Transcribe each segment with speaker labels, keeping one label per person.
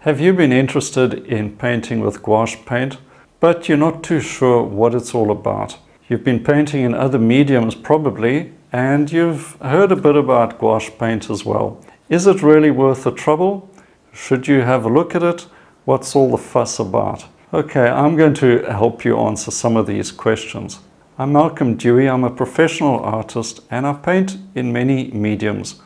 Speaker 1: Have you been interested in painting with gouache paint, but you're not too sure what it's all about? You've been painting in other mediums probably, and you've heard a bit about gouache paint as well. Is it really worth the trouble? Should you have a look at it? What's all the fuss about? Okay, I'm going to help you answer some of these questions. I'm Malcolm Dewey. I'm a professional artist and I paint in many mediums.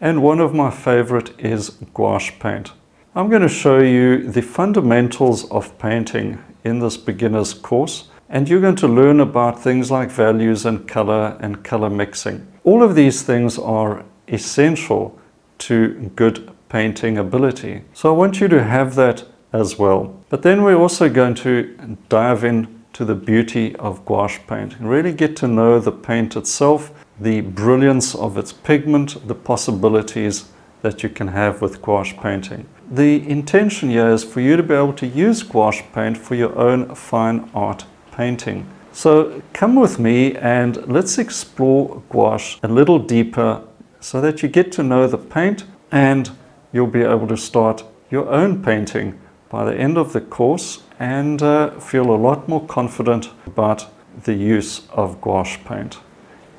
Speaker 1: And one of my favorite is gouache paint. I'm going to show you the fundamentals of painting in this beginner's course, and you're going to learn about things like values and color mixing. All of these things are essential to good painting ability. So I want you to have that as well. But then we're also going to dive into the beauty of gouache paint and really get to know the paint itself, the brilliance of its pigment, the possibilities that you can have with gouache painting. The intention here is for you to be able to use gouache paint for your own fine art painting. So come with me and let's explore gouache a little deeper so that you get to know the paint and you'll be able to start your own painting by the end of the course and feel a lot more confident about the use of gouache paint.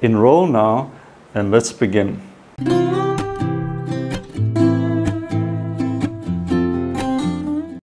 Speaker 1: Enroll now and let's begin.